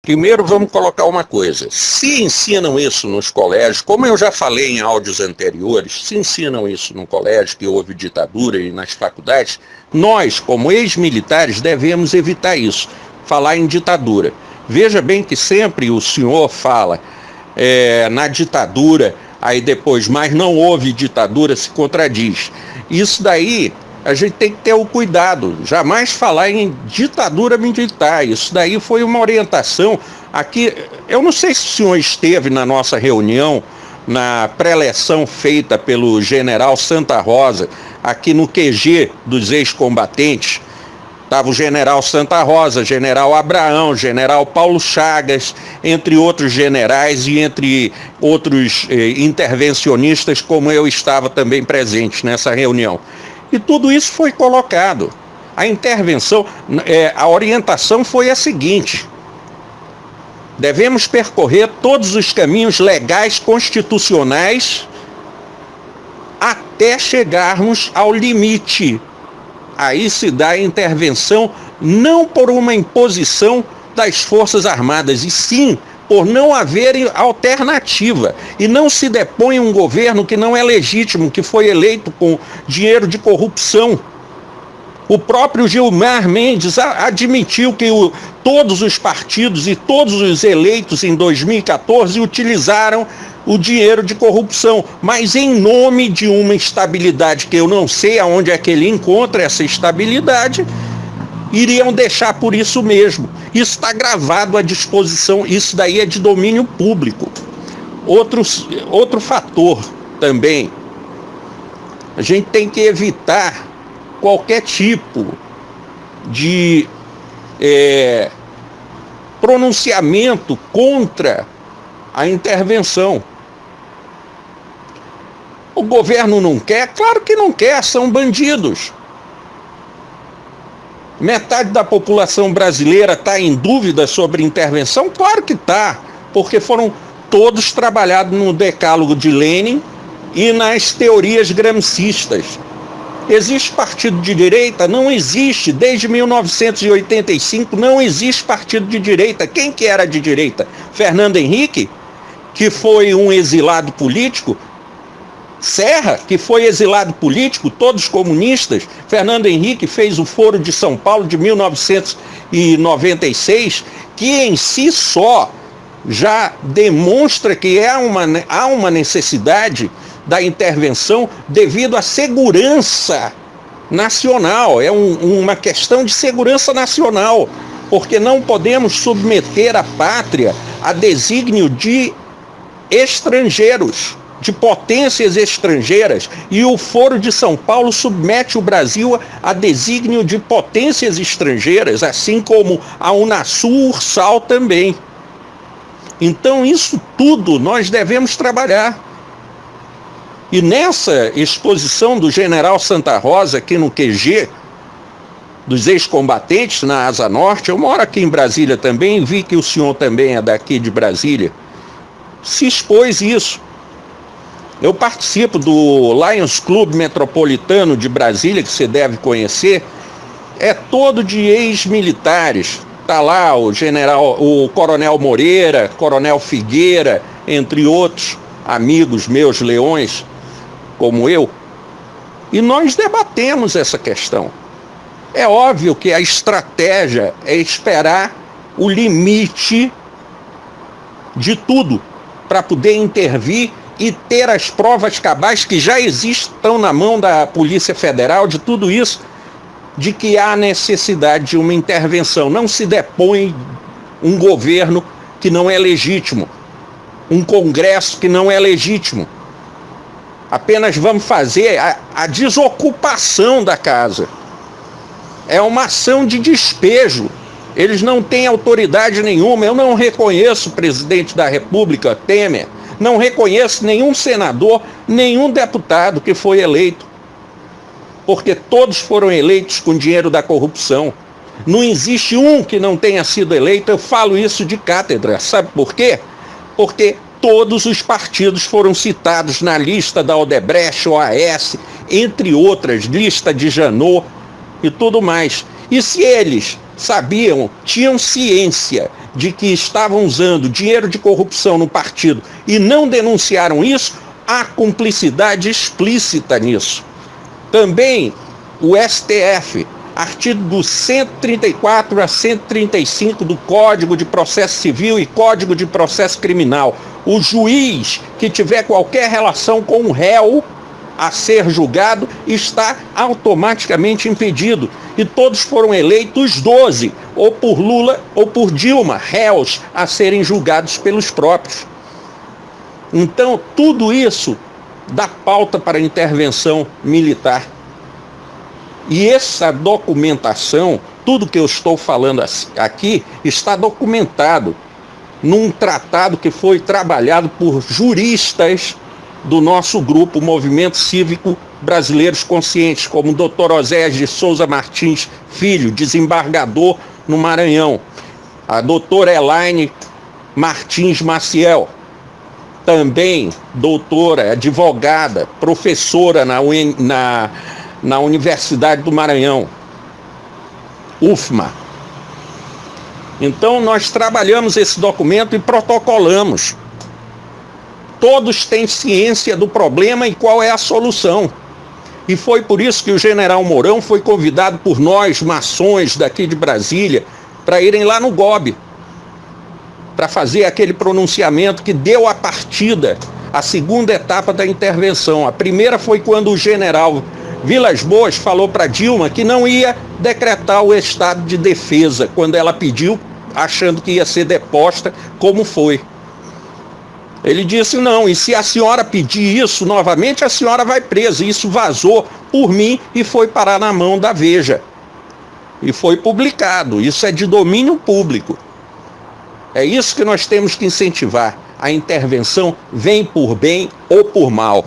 Primeiro, vamos colocar uma coisa. Se ensinam isso nos colégios, como eu já falei em áudios anteriores, se ensinam isso no colégio, que houve ditadura, e nas faculdades, nós, como ex-militares, devemos evitar isso, falar em ditadura. Veja bem que sempre o senhor fala na ditadura, aí depois, mas não houve ditadura, se contradiz. Isso daí, a gente tem que ter o cuidado, jamais falar em ditadura militar. Isso daí foi uma orientação aqui. Eu não sei se o senhor esteve na nossa reunião, na pré-eleção feita pelo general Santa Rosa, aqui no QG dos ex-combatentes. Estava o general Santa Rosa, general Abraão, general Paulo Chagas, entre outros generais e entre outros intervencionistas, como eu estava também presente nessa reunião. E tudo isso foi colocado. A intervenção, a orientação foi a seguinte: devemos percorrer todos os caminhos legais, constitucionais, até chegarmos ao limite. Aí se dá a intervenção não por uma imposição das Forças Armadas, e sim por não haver alternativa. E não se depõe um governo que não é legítimo, que foi eleito com dinheiro de corrupção. O próprio Gilmar Mendes admitiu que todos os partidos e todos os eleitos em 2014 utilizaram o dinheiro de corrupção, mas em nome de uma estabilidade que eu não sei aonde é que ele encontra essa estabilidade, iriam deixar por isso mesmo. Isso está gravado à disposição, isso daí é de domínio público. Outro fator também, a gente tem que evitar qualquer tipo de pronunciamento contra a intervenção. O governo não quer? Claro que não quer, são bandidos. Metade da população brasileira está em dúvida sobre intervenção? Claro que está, porque foram todos trabalhados no decálogo de Lenin e nas teorias gramscistas. Existe partido de direita? Não existe. Desde 1985 não existe partido de direita. Quem que era de direita? Fernando Henrique, que foi um exilado político. Serra, que foi exilado político, todos comunistas. Fernando Henrique fez o Foro de São Paulo de 1996, que em si só já demonstra que há uma necessidade da intervenção devido à segurança nacional. É uma questão de segurança nacional, porque não podemos submeter a pátria a desígnio de estrangeiros, de potências estrangeiras, e o Foro de São Paulo submete o Brasil a desígnio de potências estrangeiras, assim como a Unasul, Ursal também. Então isso tudo nós devemos trabalhar. E nessa exposição do general Santa Rosa aqui no QG dos ex-combatentes na Asa Norte, eu moro aqui em Brasília também, vi que o senhor também é daqui de Brasília, se expôs isso. Eu participo do Lions Club Metropolitano de Brasília, que você deve conhecer, é todo de ex-militares. Está lá o Coronel Moreira, Coronel Figueira, entre outros amigos meus, leões, como eu. E nós debatemos essa questão. É óbvio que a estratégia é esperar o limite de tudo para poder intervir e ter as provas cabais que já existam na mão da Polícia Federal, de tudo isso, de que há necessidade de uma intervenção. Não se depõe um governo que não é legítimo, um Congresso que não é legítimo. Apenas vamos fazer a desocupação da casa. É uma ação de despejo. Eles não têm autoridade nenhuma. Eu não reconheço o presidente da República, Temer. Não reconheço nenhum senador, nenhum deputado que foi eleito. Porque todos foram eleitos com dinheiro da corrupção. Não existe um que não tenha sido eleito. Eu falo isso de cátedra. Sabe por quê? Porque todos os partidos foram citados na lista da Odebrecht, OAS, entre outras, lista de Janot e tudo mais. E se eles sabiam, tinham ciência de que estavam usando dinheiro de corrupção no partido e não denunciaram isso, há cumplicidade explícita nisso. Também o STF, artigo do 134 a 135 do Código de Processo Civil e Código de Processo Criminal. O juiz que tiver qualquer relação com o réu a ser julgado está automaticamente impedido. E todos foram eleitos 12, ou por Lula ou por Dilma, réus a serem julgados pelos próprios. Então, tudo isso dá pauta para a intervenção militar. E essa documentação, tudo que eu estou falando aqui, está documentado num tratado que foi trabalhado por juristas do nosso grupo, Movimento Cívico Brasileiros Conscientes, como o Dr. Oséias de Souza Martins Filho, desembargador no Maranhão, a doutora Elaine Martins Maciel, também doutora, advogada, professora na Universidade do Maranhão, UFMA. Então nós trabalhamos esse documento e protocolamos. Todos têm ciência do problema e qual é a solução. E foi por isso que o general Mourão foi convidado por nós, maçons daqui de Brasília, para irem lá no GOB, para fazer aquele pronunciamento que deu a partida, a segunda etapa da intervenção. A primeira foi quando o general Vilas Boas falou para Dilma que não ia decretar o estado de defesa, quando ela pediu, achando que ia ser deposta, como foi. Ele disse, não, e se a senhora pedir isso novamente, a senhora vai presa. Isso vazou por mim e foi parar na mão da Veja. E foi publicado. Isso é de domínio público. É isso que nós temos que incentivar. A intervenção vem por bem ou por mal.